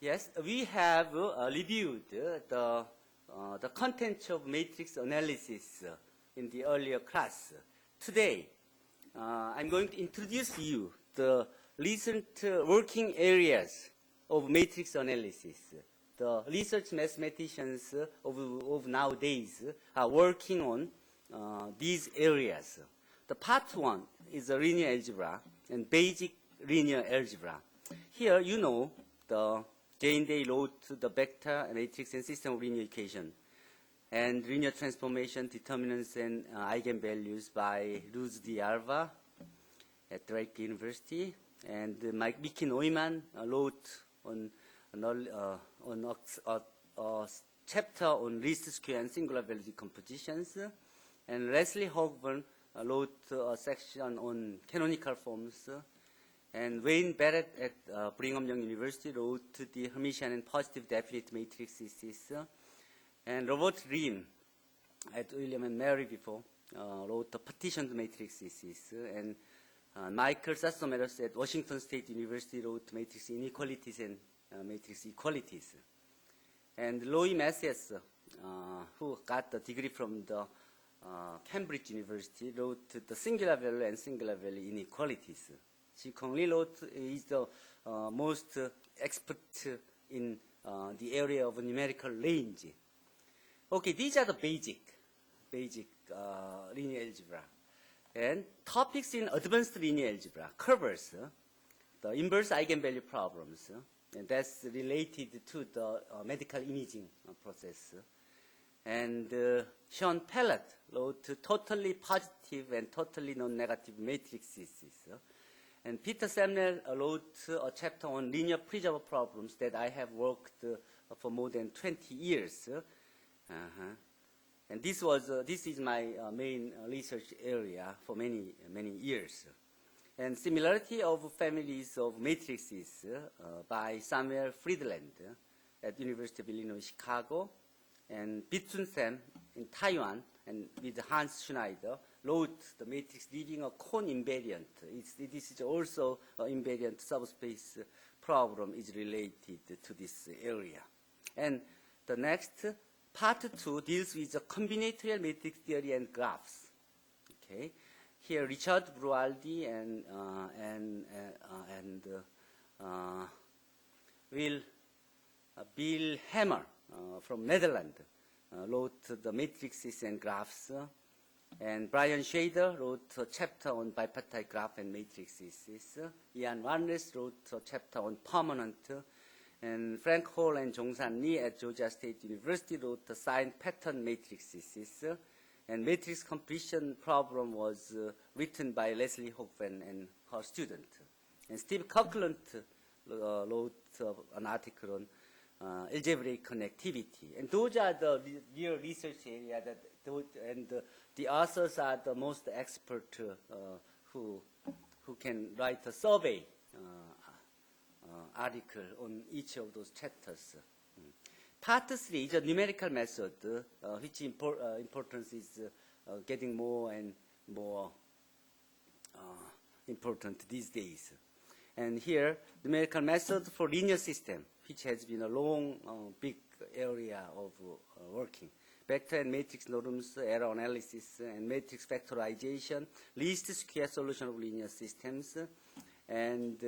Yes, we have reviewed the content of matrix analysis in the earlier class. Today, I'm going to introduce you the recent working areas of matrix analysis. The research mathematicians of nowadays are working on these areas. The part one is the linear algebra and basic linear algebra. Here, you know the Jane-Day wrote the vector matrix and system of linear equation and linear transformation, determinants, and eigenvalues by Luz D'Alva at Drake University. And Mickey Neumann wrote on a chapter on least square and singular value decompositions. And Leslie Hogburn wrote a section on canonical forms. And Wayne Barrett at Brigham Young University wrote the Hermitian and positive definite matrices. And Robert Ream at William and Mary before wrote the partitioned matrices. And Michael Sassomeros at Washington State University wrote matrix inequalities and matrix equalities. And Loie Mathias, who got the degree from the Cambridge University, wrote the singular value and singular value inequalities. Ji-Kong Lee is the most expert in the area of numerical range. Okay, these are the basic linear algebra. And topics in advanced linear algebra covers the inverse eigenvalue problems, and that's related to the medical imaging process. And Sean Pellet wrote totally positive and totally non-negative matrices. And Peter Samnell wrote a chapter on linear preserver problems that I have worked for more than 20 years. And this is my main research area for many years. And similarity of families of matrices by Samuel Friedland at University of Illinois Chicago, and Bitsun Sam in Taiwan, and with Hans Schneider, wrote the matrix leaving a cone invariant. This is also an invariant subspace problem is related to this area. And the next, part 2, deals with the combinatorial matrix theory and graphs. Okay, here Richard Brualdi and Bill Hammer from Netherlands wrote the matrices and graphs. And Brian Shader wrote a chapter on bipartite graph and matrices. Ian Warnes wrote a chapter on permanent. And Frank Hall and Jong-San Lee at Georgia State University wrote the sign pattern matrices. And matrix completion problem was written by Leslie Hogburn and her student. And Steve Kirkland wrote an article on algebraic connectivity. And those are the real research areas and the authors are the most expert who can write a survey article on each of those chapters. Part 3 is a numerical method, which importance is getting more and more important these days. And here, numerical method for linear system, which has been a long, big area of working. Vector and matrix norms, error analysis, and matrix factorization, least square solution of linear systems, and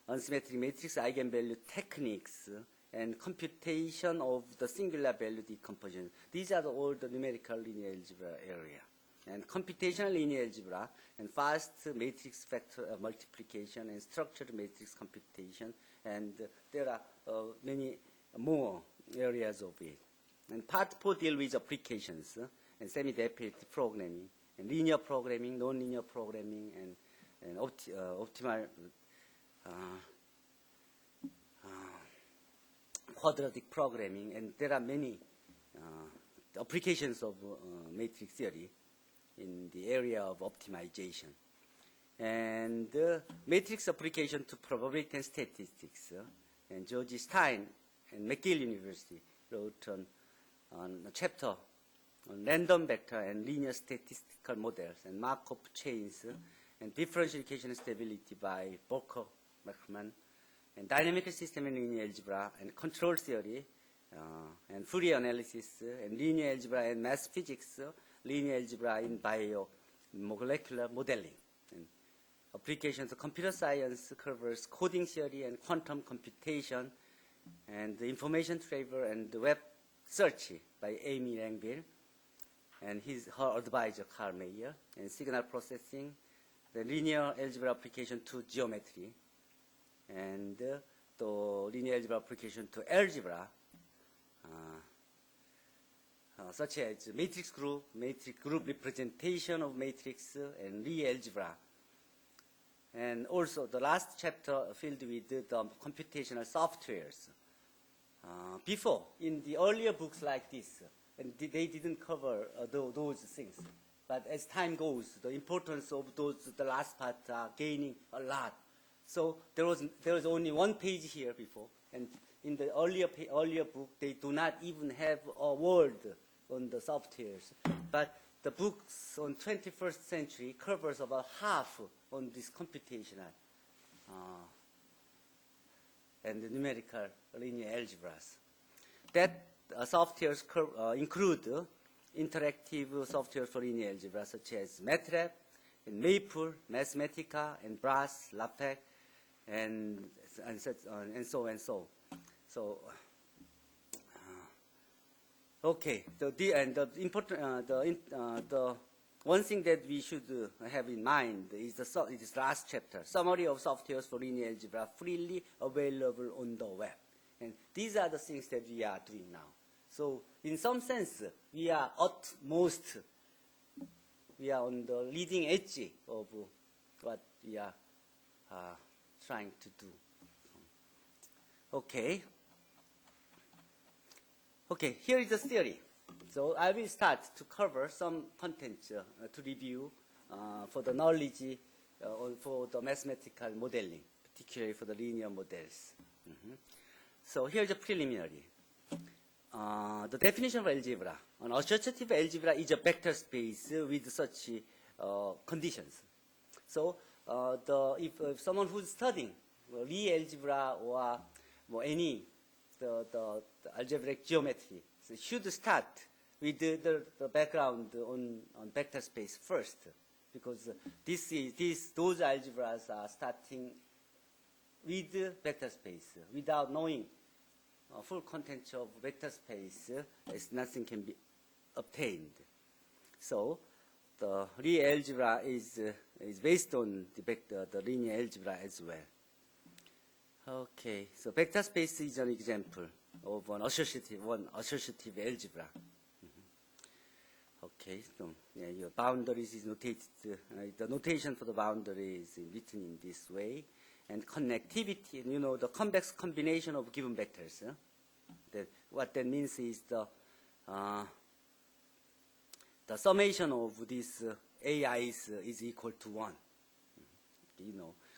unsymmetric matrix eigenvalue techniques, and computation of the singular value decomposition. These are all the numerical linear algebra area. And computational linear algebra, and fast matrix factor multiplication, and structured matrix computation, and there are many more areas of it. And part 4 deal with applications and semi-definitive programming, and linear programming, non-linear programming, and optimal quadratic programming, and there are many applications of matrix theory in the area of optimization. And matrix application to probability and statistics, and George Stein and McGill University wrote on a chapter on random vector and linear statistical models and Markov chains and differential equation stability by Volker, Beckman, and dynamical system and linear algebra, and control theory, and Fourier analysis, and linear algebra and mass physics, linear algebra in biomolecular modeling. And applications of computer science covers coding theory and quantum computation, and the information travel and the web search by Amy Langville, and her advisor Carl Mayer, and signal processing, the linear algebra application to geometry, and the linear algebra application to algebra, such as matrix group representation of matrix, and Lie algebra. And also the last chapter filled with the computational softwares. Before, in the earlier books like this, and they didn't cover those things. But as time goes, the importance of the last part are gaining a lot. So there was only one page here before, and in the earlier book, they do not even have a word on the softwares. But the books on 21st century covers about half on this computational and the numerical linear algebras. That softwares include interactive software for linear algebra, such as MATLAB, and Maple, Mathematica, and BRASS, LaTeX, and so. Okay. The one thing that we should have in mind is this last chapter, summary of softwares for linear algebra freely available on the web. And these are the things that we are doing now. So in some sense, we are on the leading edge of what we are trying to do. Okay. Okay, here is the theory. So I will start to cover some content to review for the knowledge for the mathematical modeling, particularly for the linear models. So here's a preliminary. The definition of algebra. An associative algebra is a vector space with such conditions. So if someone who's studying Lie algebra or any the algebraic geometry, so should start with the background on vector space first, because those algebras are starting with vector space. Without knowing full content of vector space, nothing can be obtained. So the Lie algebra is based on the linear algebra as well. Okay, so vector space is an example of one associative algebra. Okay, so your boundaries is notated. The notation for the boundary is written in this way, and connectivity. The convex combination of given vectors. What that means is the summation of these AIs is equal to 1.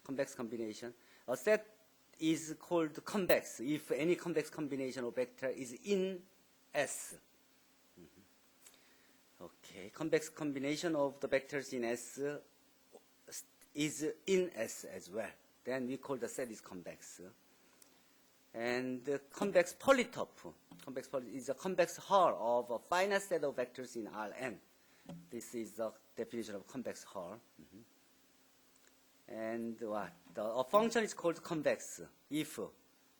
Convex combination. A set is called convex if any convex combination of vector is in S. Okay, convex combination of the vectors in S is in S as well. Then we call the set is convex. And the convex polytope. Convex polytope is a convex hull of a finite set of vectors in Rn. This is the definition of convex hull. And a function is called convex if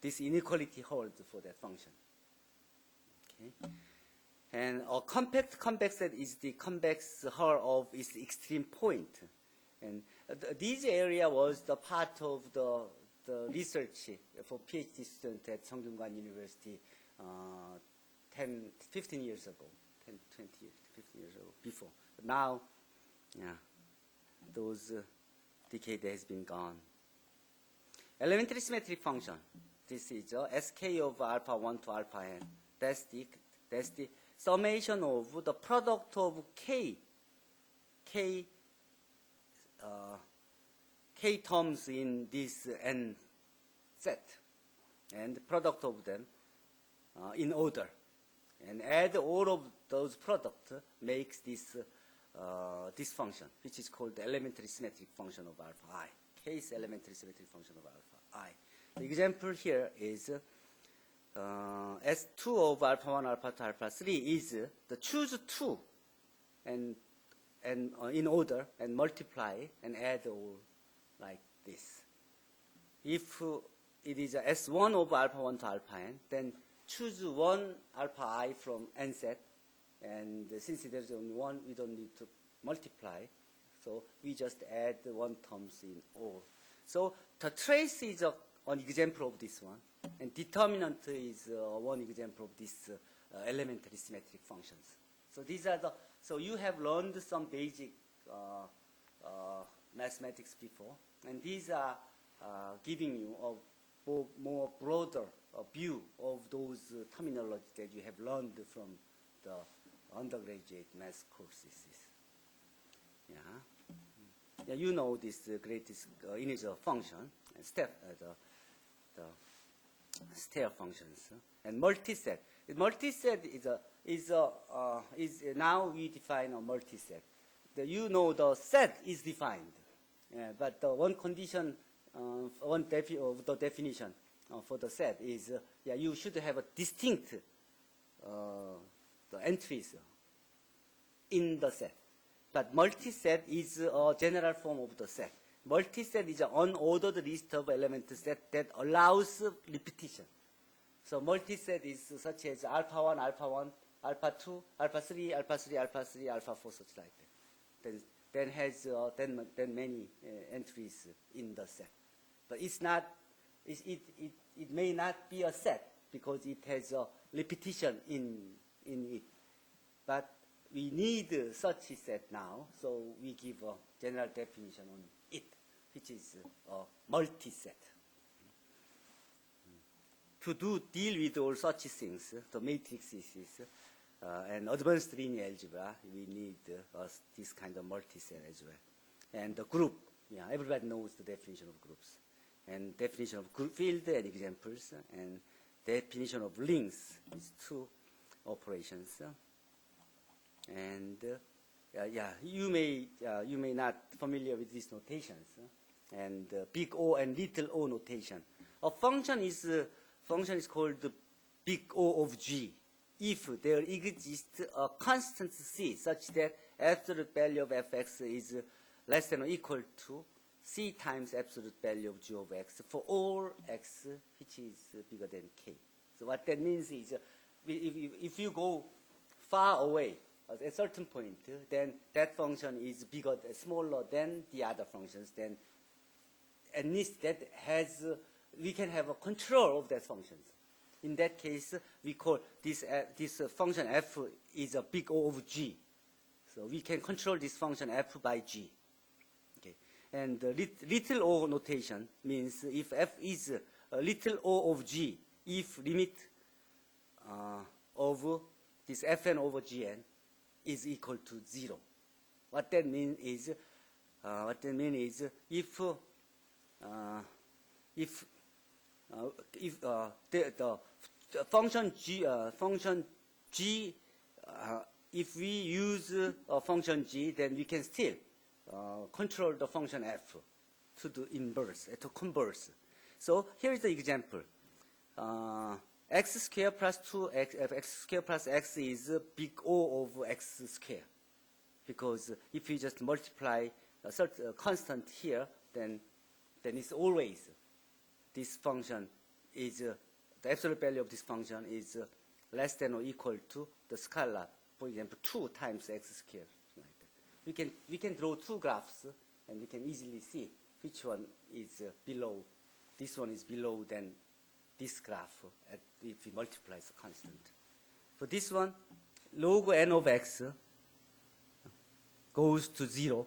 this inequality holds for that function. Okay. And a compact convex set is the convex hull of its extreme point. And this area was the part of the research for PhD students at Seongkyungwan University 15 years ago, 15 years ago, before. But now, those decade has been gone. Elementary symmetric function. This is SK of alpha 1 to alpha n. That's the summation of the product of k terms in this n set, and the product of them in order, and add all of those products makes this function, which is called the elementary symmetric function of alpha I. K is elementary symmetric function of alpha I. The example here is S2 of alpha 1, alpha 2, alpha 3 is the choose 2 and in order and multiply and add all like this. If it is a S1 of alpha 1 to alpha n, then choose one alpha I from n set, and since there's only one, we don't need to multiply, so we just add one terms in all. So the trace is an example of this one, and determinant is one example of this elementary symmetric functions. So these are the, so you have learned some basic mathematics before, and these are giving you a more broader view of those terminology that you have learned from the undergraduate math courses. Yeah, yeah, you know this greatest integer function and the stair functions and multiset. Multiset is now we define a multiset. You know the set is defined, but the one condition, of the definition for the set is you should have a distinct the entries in the set. But multiset is a general form of the set. Multiset is an unordered list of element set that allows repetition. So multiset is such as alpha 1, alpha 2, alpha 3, alpha 3, alpha 3, alpha 4, such like that. Then has then many entries in the set. But it's not, it may not be a set because it has a repetition in it. But we need such a set now, so we give a general definition on it, which is a multiset. To deal with all such things, the matrices and advanced linear algebra, we need this kind of multiset as well. And the group, everybody knows the definition of groups. And definition of group field and examples, and definition of links is two operations. And you may not familiar with these notations, and big O and little o notation. A function is called the big O of G if there exists a constant C such that absolute value of fx is less than or equal to C times absolute value of G of x for all x which is bigger than k. So what that means is if you go far away at a certain point, then that function is bigger, smaller than the other functions. Then at least that has, we can have a control of that functions. In that case, we call this function f is a big O of G. So we can control this function f by G. Okay. And little o notation means if f is a little o of G, if limit of this fn over gn is equal to 0. What that means is, if the function g, if we use a function g, then we can still control the function f to do inverse, to converse. So here is the example. X squared plus 2x, x squared plus x is big O of x squared. Because if you just multiply a certain constant here, then it's always this function is, the absolute value of this function is less than or equal to the scalar, for example, 2 times x squared. Like that. We can draw two graphs, and we can easily see which one is below. This one is below than this graph if we multiply the constant. For this one, log n of x goes to 0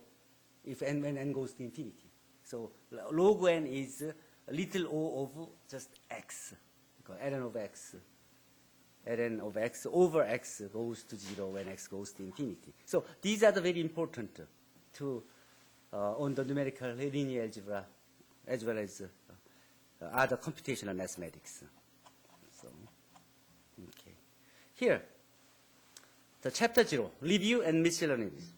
if when n goes to infinity. So log n is little o of just x, because ln of x over x goes to 0 when x goes to infinity. So these are the very important to on the numerical linear algebra as well as other computational mathematics. So, okay. Here, the chapter 0, review and miscellaneous,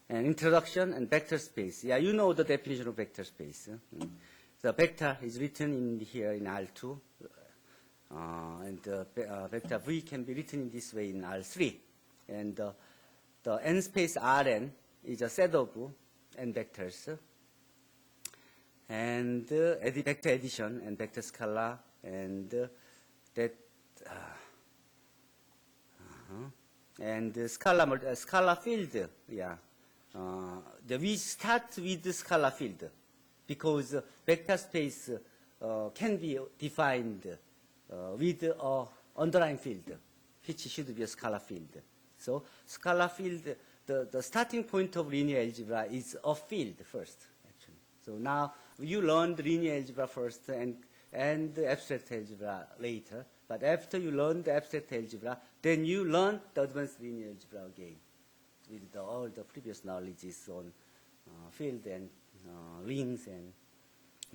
and introduction and vector space. Yeah, you know the definition of vector space. the vector is written in here in R2, and the vector V can be written in this way in R3. And the n space Rn is a set of n vectors, and vector addition and vector scalar, and and the scalar field, yeah. We start with the scalar field because vector space can be defined with an underlying field, which should be a scalar field. So scalar field, the starting point of linear algebra is a field first, actually. So now you learned linear algebra first and the abstract algebra later. But after you learn the abstract algebra, then you learn the advanced linear algebra again with all the previous knowledges on field and rings and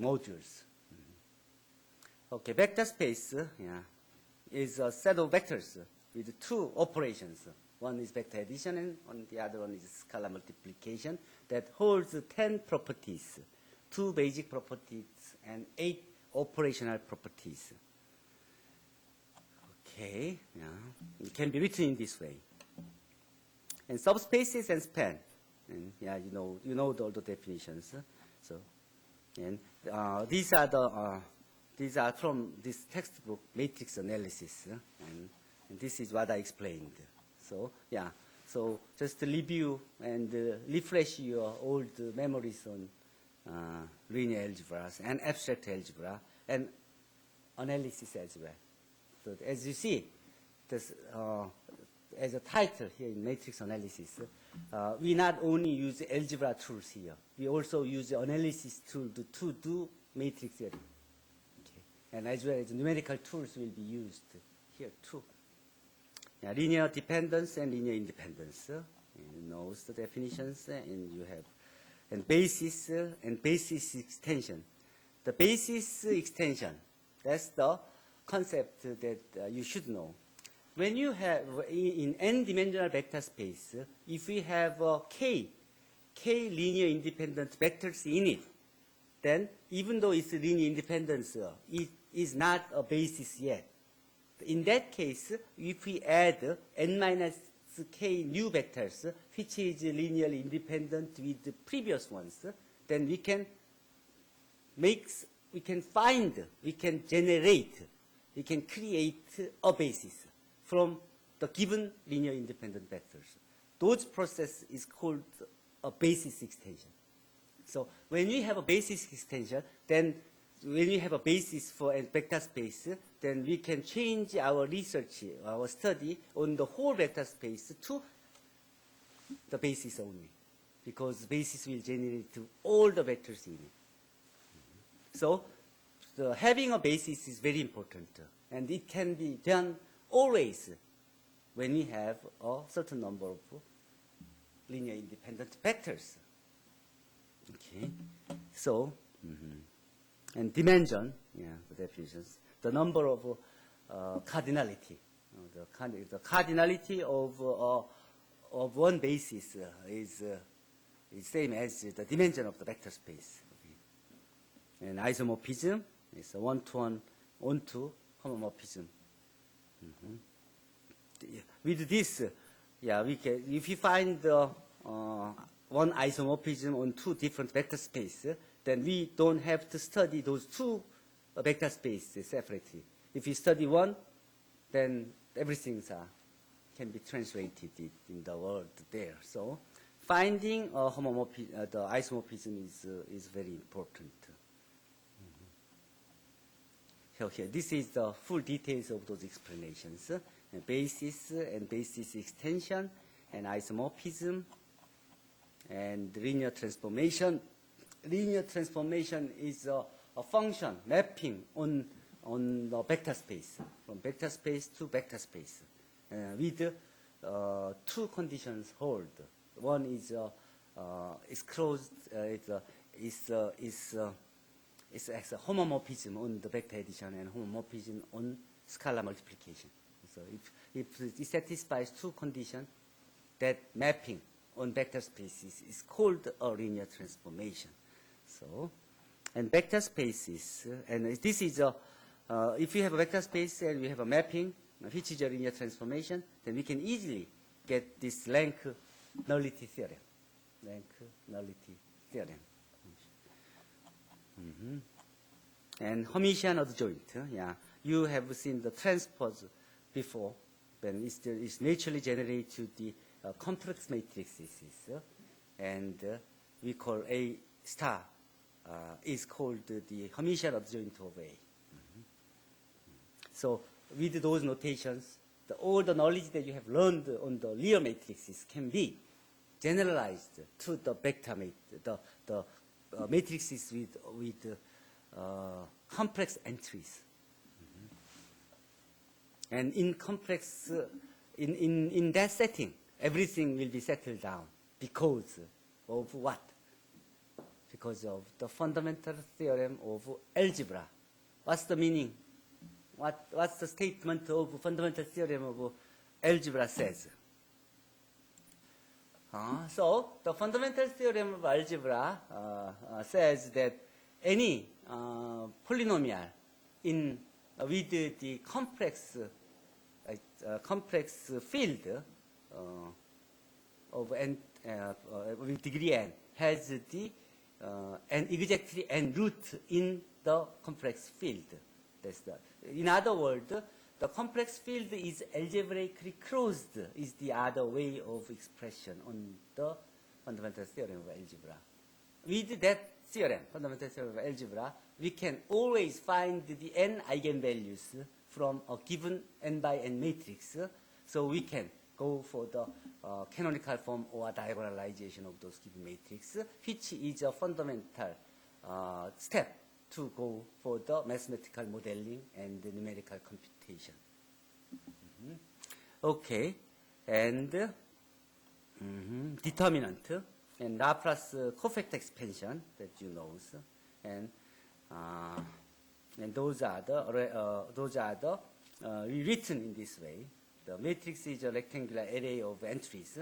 modules. Okay, vector space is a set of vectors with two operations. One is vector addition, and on the other one is scalar multiplication that holds 10 properties, 2 basic properties and 8 operational properties. Okay, it can be written in this way. And subspaces and span, and you know all the definitions. So, and these are from this textbook matrix analysis, and this is what I explained. So so just review and refresh your old memories on linear algebras and abstract algebra and analysis as well. So as you see, this, as a title here in matrix analysis, we not only use algebra tools here, we also use the analysis tool to do matrix theory. Okay. And as well as numerical tools will be used here too. Linear dependence and linear independence. You know the definitions, and you have and basis and basis extension. The basis extension, that's the concept that you should know. When you have in n-dimensional vector space, if we have k linear independent vectors in it, then even though it's a linear independence, it is not a basis yet. In that case, if we add n minus k new vectors, which is linearly independent with the previous ones, then we can generate, we can create a basis from the given linear independent vectors. Those process is called a basis extension. So when we have a basis extension, then when we have a basis for a vector space, then we can change our research, our study on the whole vector space to the basis only, because basis will generate to all the vectors in it. So having a basis is very important, and it can be done always when we have a certain number of linear independent vectors. Okay, so and dimension, the definitions, the number of cardinality, the cardinality of one basis is same as the dimension of the vector space. Okay. And isomorphism is a one-to-one, one-to homomorphism. With this, we can, if you find one isomorphism on two different vector spaces, then we don't have to study those two vector spaces separately. If you study one, then everything can be translated in the world there. So finding the isomorphism is very important. So here, this is the full details of those explanations. Basis and basis extension and isomorphism and linear transformation. Linear transformation is a function mapping on the vector space, from vector space to vector space, with two conditions hold. One is closed, it's a homomorphism on the vector addition and homomorphism on scalar multiplication. So if it satisfies two conditions, that mapping on vector spaces is called a linear transformation. So and vector spaces. And this is a, if we have a vector space and we have a mapping, which is a linear transformation, then we can easily get this rank nullity theorem. Rank nullity theorem. And Hermitian adjoint. Yeah, you have seen the transpose before, when it's naturally generated to the complex matrices, and we call A star is called the Hermitian adjoint of A. So with those notations, all the knowledge that you have learned on the Lie matrices can be generalized to the vector the matrices with complex entries. And in complex, in that setting, everything will be settled down because of what? Because of the fundamental theorem of algebra. What's the meaning? What's the statement of fundamental theorem of algebra says? So the fundamental theorem of algebra says that any polynomial with the complex field of n with degree n has the n exactly n root in the complex field. That's the. In other words, the complex field is algebraically closed. Is the other way of expression on the fundamental theorem of algebra. With that theorem, fundamental theorem of algebra, we can always find the n eigenvalues from a given n by n matrix. So we can go for the canonical form or diagonalization of those given matrix, which is a fundamental step to go for the mathematical modeling and the numerical computation. Okay, and determinant and Laplace cofactor expansion that you know, and those are the rewritten in this way. The matrix is a rectangular array of entries,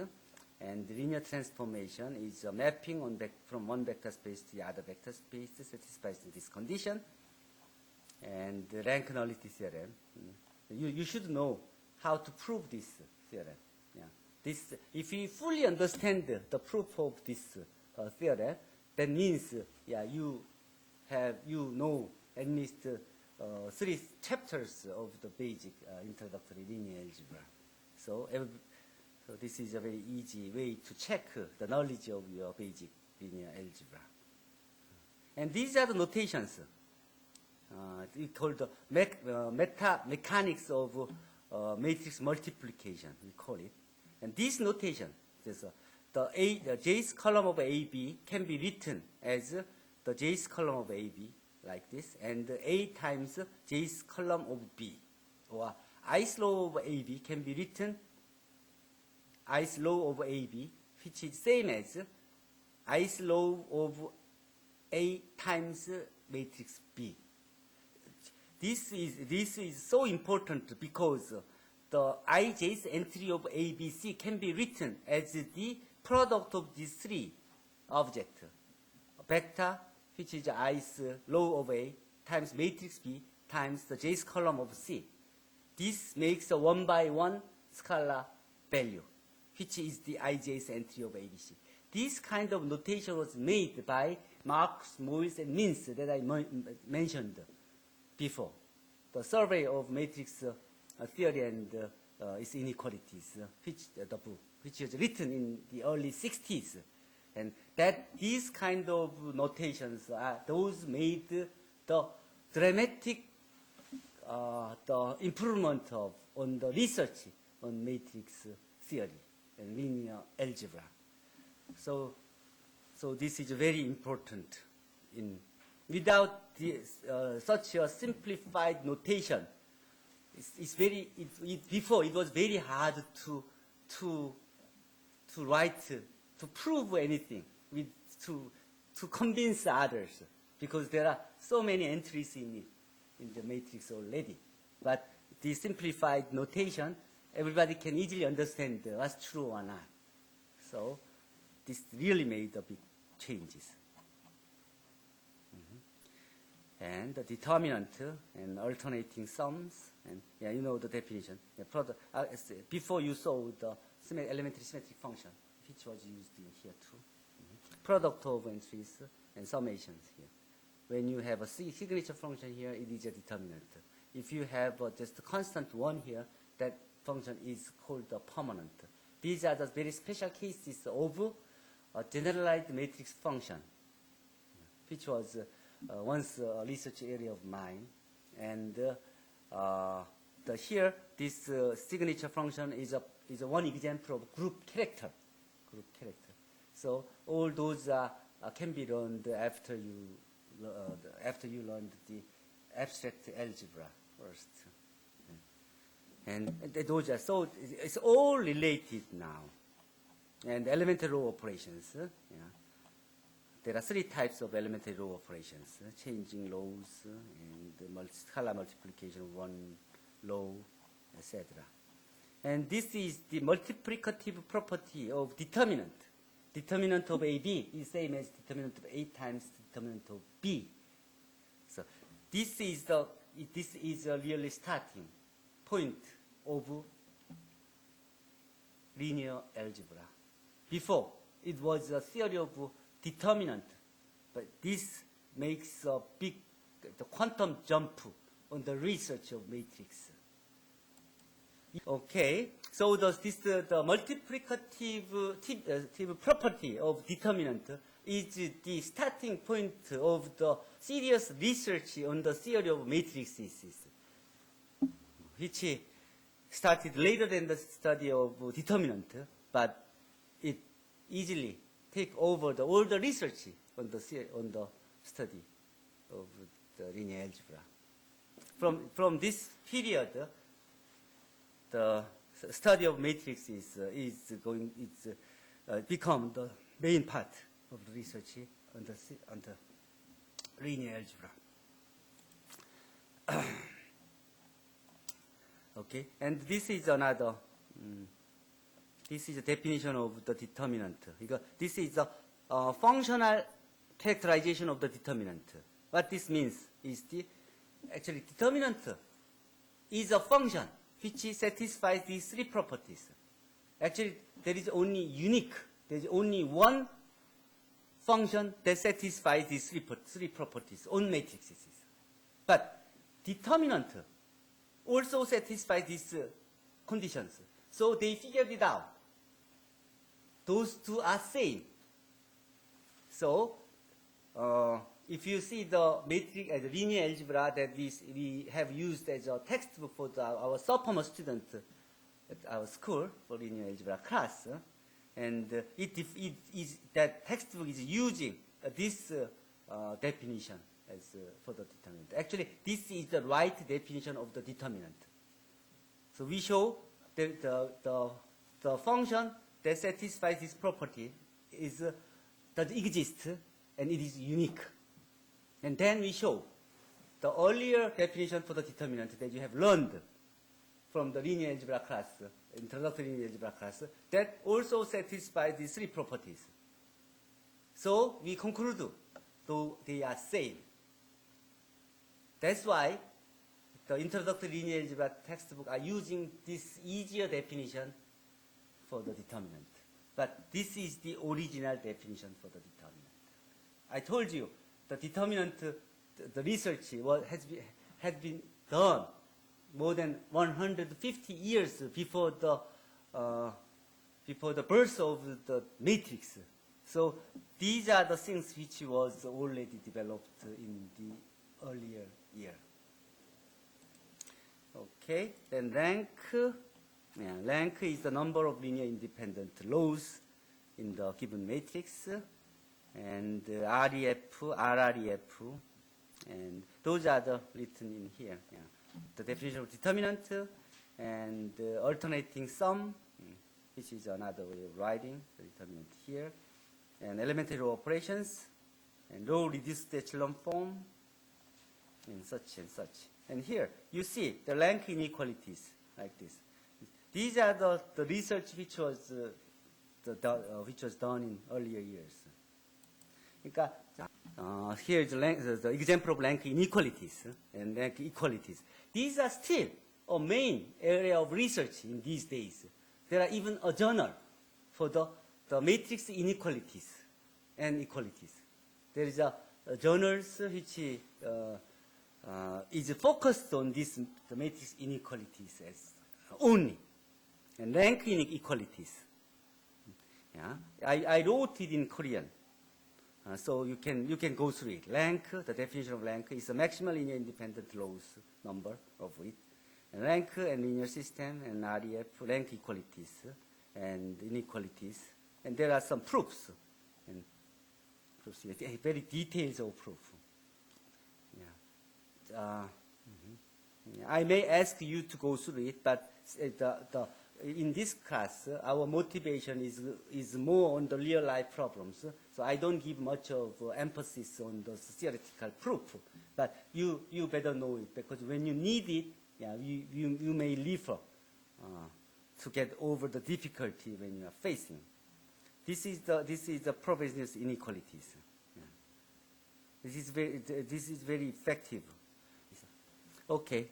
and the linear transformation is a mapping from one vector space to the other vector space satisfies this condition. And the rank nullity theorem, you should know how to prove this theorem. Yeah. This, if you fully understand the proof of this theorem, that means you know at least 3 chapters of the basic introductory linear algebra. So this is a very easy way to check the knowledge of your basic linear algebra. And these are the notations. We call the meta mechanics of matrix multiplication, we call it. And this notation, the jth column of AB can be written as the jth column of AB, like this, and A times jth column of B. Or I's law of AB can be written I's law of AB, which is same as I's law of A times matrix B. This is so important because the ijth entry of ABC can be written as the product of these 3 objects. A vector, which is I's law of A, times matrix B, times the jth column of C. This makes a 1-by-1 scalar value, which is the ijth entry of ABC. This kind of notation was made by Marx, Moyles, and Mintz that I mentioned before. The survey of matrix theory and its inequalities, the book, which was written in the early 60s. And that these kind of notations are those made the dramatic the improvement on the research on matrix theory and linear algebra. So this is very important. Without such a simplified notation, before it was very hard to write, to prove anything, to convince others, because there are so many entries in the matrix already. But the simplified notation, everybody can easily understand what's true or not. So this really made a big changes. and the determinant and alternating sums, and yeah, you know the definition. Yeah, before you saw the elementary symmetric function, which was used in here too. Product of entries and summations here. When you have a signature function here, it is a determinant. If you have just a constant one here, that function is called a permanent. These are the very special cases of a generalized matrix function, which was once a research area of mine. And here, this signature function is a one example of group character. So all those can be learned after you learned the abstract algebra first. And those are, so it's all related now. And elementary row operations. There are three types of elementary row operations: changing rows and scalar multiplication of one row, etc. And this is the multiplicative property of determinant. Determinant of AB is same as determinant of A times determinant of B. So this is a really starting point of linear algebra. Before, it was a theory of determinant, but this makes a big quantum jump on the research of matrix. Okay, so the multiplicative property of determinant is the starting point of the serious research on the theory of matrices, which started later than the study of determinant, but it easily take over all the research on the study of the linear algebra. From this period, the study of matrices is become the main part of the research on the linear algebra. Okay, and this is another. This is a definition of the determinant. Because this is a functional characterization of the determinant. What this means is actually determinant is a function which satisfies these three properties. Actually, there is only one function that satisfies these three properties on matrices. But determinant also satisfies these conditions. So they figured it out. Those two are same. So if you see the matrix as a linear algebra that we have used as a textbook for our sophomore student at our school for linear algebra class, and that textbook is using this definition as for the determinant. Actually, this is the right definition of the determinant. So we show that the function that satisfies this property does exist and it is unique. And then we show the earlier definition for the determinant that you have learned from the linear algebra class, introductory linear algebra class, that also satisfies these three properties. So we conclude, though they are same. That's why the introductory linear algebra textbook are using this easier definition for the determinant. But this is the original definition for the determinant. I told you the determinant, the research had been done more than 150 years before the birth of the matrix. So these are the things which was already developed in the earlier year. Okay, then rank. Yeah, rank is the number of linear independent rows in the given matrix, and REF, RREF, and those are the written in here. Yeah. The definition of determinant and alternating sum, which is another way of writing the determinant here, and elementary row operations, and row reduced echelon form, and such and such. And here you see the rank inequalities like this. These are the research which was done in earlier years. 그러니까 here is the example of rank inequalities and rank equalities. These are still a main area of research in these days. There are even a journal for the matrix inequalities and equalities. There is a journals which is focused on this, the matrix inequalities as only, and rank inequalities. Yeah, I wrote it in Korean, so you can go through it. Rank, the definition of rank is a maximal linear independent rows number of it. And rank and linear system and REF, rank equalities and inequalities, and there are some proofs. And proofs, very details of proof. Yeah. I may ask you to go through it, but in this class, our motivation is more on the real life problems. So I don't give much of emphasis on the theoretical proof. But you better know it, because when you need it, yeah, you may refer to get over the difficulty when you are facing. This is the probability inequalities. Yeah. This is very effective. Okay,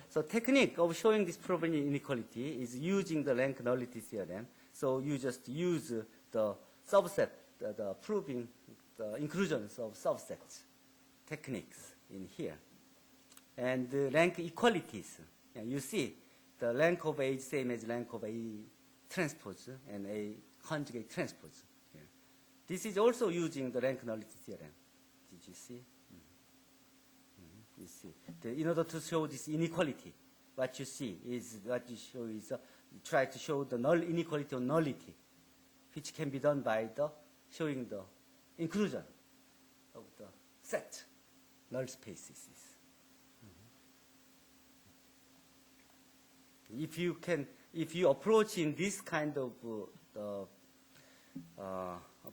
so technique of showing this probability inequality is using the rank nullity theorem. So you just use the subset, the proving the inclusions of subsets techniques in here. And the rank equalities, yeah, you see the rank of A is same as rank of A transpose and A conjugate transpose. Yeah. This is also using the rank nullity theorem. Did you see? You see, in order to show this inequality, what you see is you try to show the null inequality of nullity, which can be done by showing the inclusion of the set null spaces. If you approach in this kind of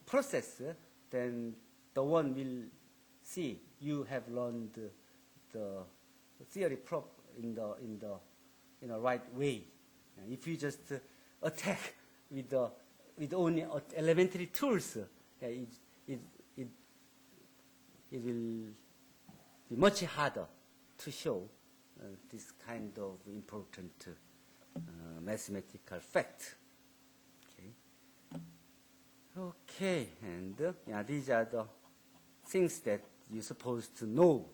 process, then the one will see you have learned the theory in a right way. And if you just attack with only elementary tools, it will be much harder to show this kind of important mathematical fact. Okay, and these are the things that you're supposed to know.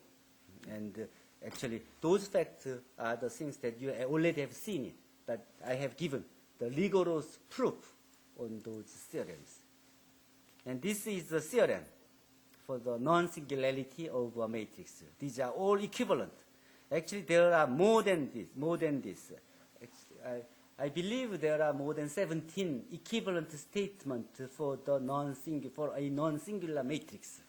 And actually, those facts are the things that you already have seen it, but I have given the rigorous proof on those theorems. And this is the theorem for the non-singularity of a matrix. These are all equivalent. Actually, there are more than this. I believe there are more than 17 equivalent statements for a non-singular matrix.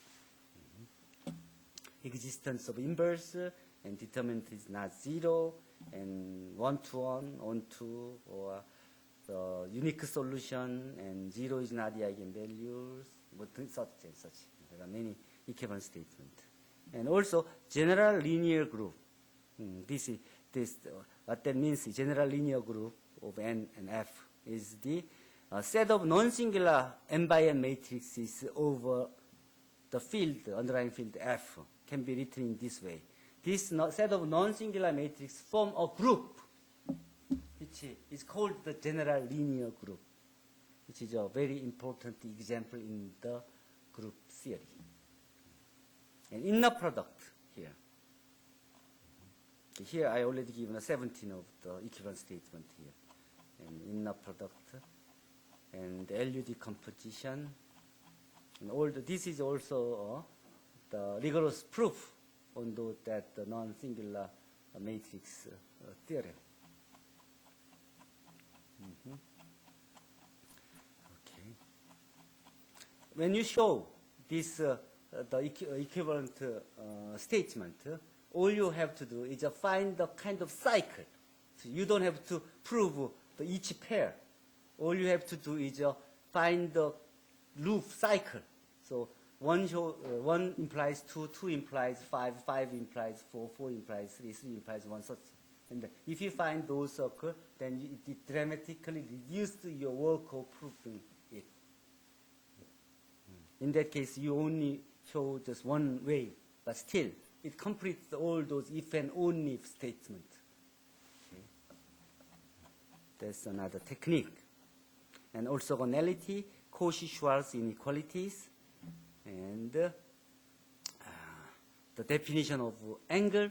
Existence of inverse, and determinant is not zero, and one-to-one, on-to, or the unique solution, and zero is not the eigenvalues, such and such. There are many equivalent statements. And also, general linear group. What that means is general linear group of N and F is the set of non-singular n by n matrices over the field, underlying field F. Can be written in this way. This set of non-singular matrices form a group, which is called the general linear group, which is a very important example in the group theory. And inner product here. Here I already given a 17 of the equivalent statement here. And inner product, and LU decomposition, and all this is also the rigorous proof on that the non-singular matrix theorem. Okay. When you show this the equivalent statement, all you have to do is find the kind of cycle. So you don't have to prove each pair. All you have to do is find the loop cycle. So one implies two, two implies five, five implies four, four implies three, three implies one, such. And if you find those circles, then it dramatically reduces your work of proving it. In that case, you only show just one way, but still it completes all those if and only if statements. Okay. That's another technique. And orthogonality, Cauchy-Schwarz inequalities, and the definition of angle.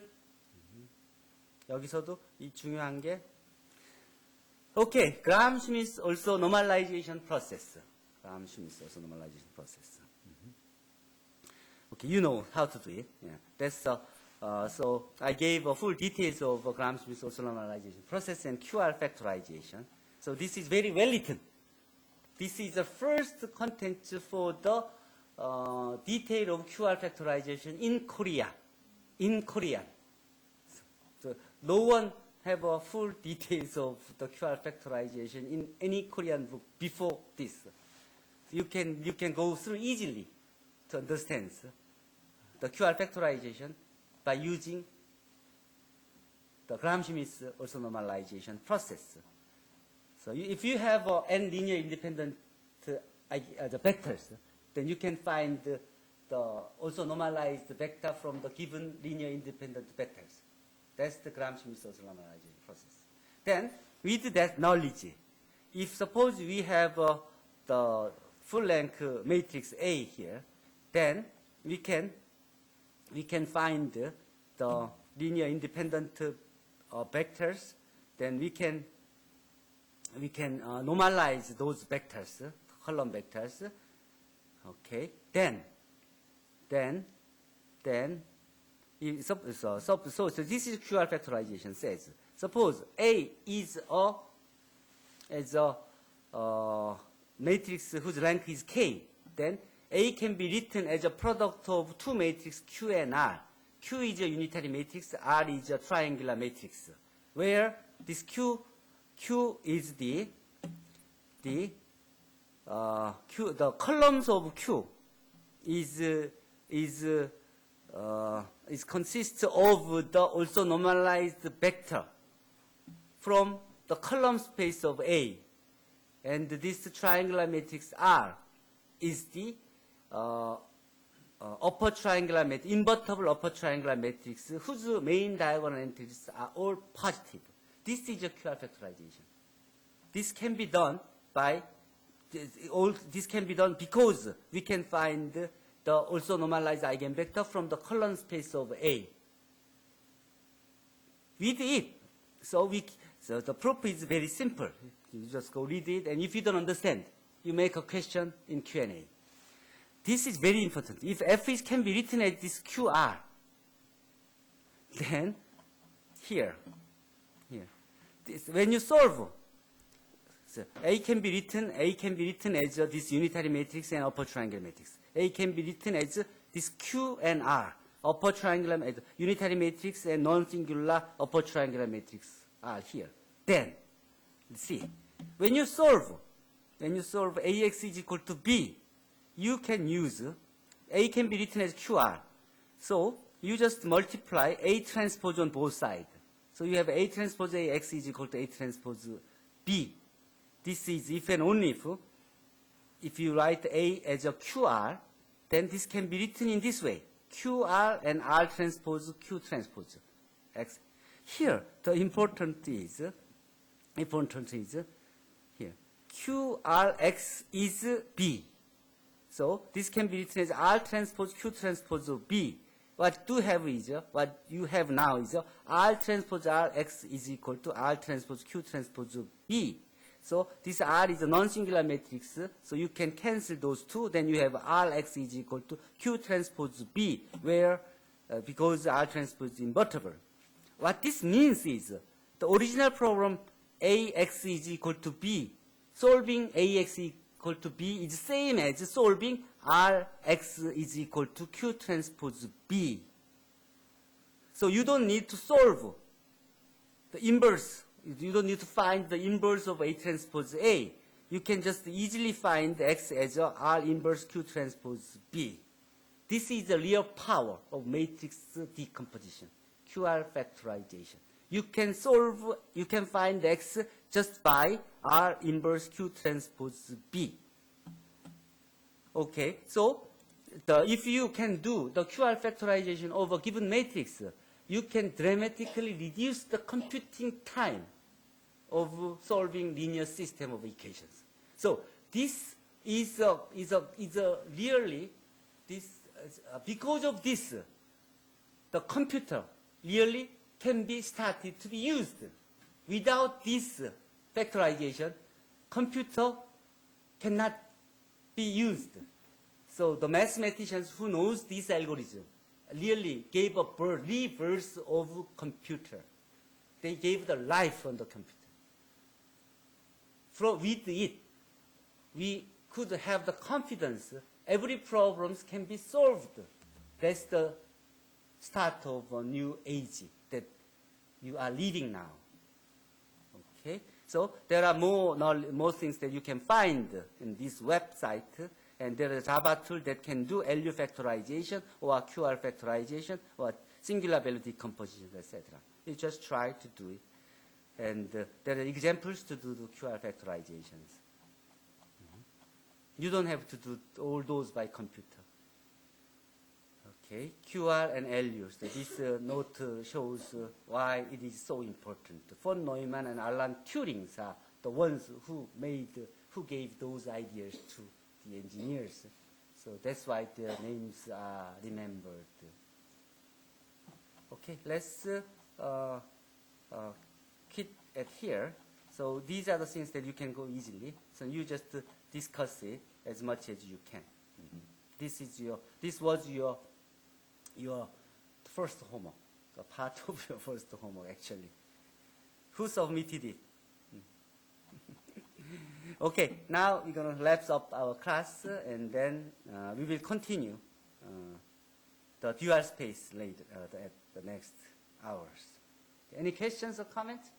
여기서도 이 중요한 게 okay, Graham-Schmidt also normalization process. Graham-Schmidt also normalization process. Okay, you know how to do it. Yeah. That's so I gave full details of Graham-Schmidt also normalization process and QR factorization. So this is very well written. This is the first content for the detail of QR factorization in Korea. In Korean. So no one have a full details of the QR factorization in any Korean book before this. You can go through easily to understand the QR factorization by using the Graham-Schmidt also normalization process. So if you have n linear independent the vectors, then you can find the also normalized vector from the given linear independent vectors. That's the Graham-Schmidt also normalization process. Then, with that knowledge, if suppose we have the full-length matrix A here, then we can find the linear independent vectors. Then we can normalize those vectors, column vectors. Okay. Then so this is QR factorization says. Suppose A is a matrix whose rank is K. Then A can be written as a product of two matrices Q and R. Q is a unitary matrix, R is a triangular matrix, where this Q is the columns of Q consists of the also normalized vector from the column space of A, and this triangular matrix R is the upper triangular matrix, invertible upper triangular matrix whose main diagonal entries are all positive. This is a QR factorization. This can be done because we can find the also normalized eigenvector from the column space of A. With it, so the proof is very simple. You just go read it, and if you don't understand, you make a question in Q&A. This is very important. If F can be written as this QR, then here, when you solve, so A can be written as this unitary matrix and upper triangular matrix. A can be written as this Q and R, upper triangular unitary matrix and non-singular upper triangular matrix are here. Then, see, when you solve AX is equal to B, you can use A can be written as QR. So you just multiply A transpose on both sides. So you have A transpose AX is equal to A transpose B. This is if and only if you write A as a QR, then this can be written in this way. QR and R transpose Q transpose X. Here, the important is here. QRX is B. So this can be written as R transpose Q transpose B. What you have now is R transpose RX is equal to R transpose Q transpose B. So this R is a non-singular matrix, so you can cancel those two. Then you have Rx is equal to Q transpose B, where because R transpose is invertible. What this means is the original problem AX is equal to B. Solving AX equal to B is same as solving Rx is equal to Q transpose B. So you don't need to solve the inverse. You don't need to find the inverse of A transpose A. You can just easily find X as a R inverse Q transpose B. This is the real power of matrix decomposition, QR factorization. You can find X just by R inverse Q transpose B. Okay, so if you can do the QR factorization of a given matrix, you can dramatically reduce the computing time of solving linear system of equations. So this is really this because of this, the computer really can be started to be used. Without this factorization, computer cannot be used. So the mathematicians who knows this algorithm really gave a rebirth of computer. They gave the life on the computer. With it, we could have the confidence every problem can be solved. That's the start of a new age that you are living now. Okay? So there are more things that you can find in this website. And there is a Java tool that can do LU factorization or QR factorization or singular value decomposition, etc. You just try to do it. And there are examples to do the QR factorizations. You don't have to do all those by computer. Okay, QR and LU. So this note shows why it is so important. Von Neumann and Alan Turing are the ones who gave those ideas to the engineers. So that's why their names are remembered. Okay, let's quit at here. So these are the things that you can go easily. So you just discuss it as much as you can. This was your first homework, a part of your first homework actually. Who submitted it? Okay, now we're going to wrap up our class, and then we will continue the dual space later at the next hours. Any questions or comments?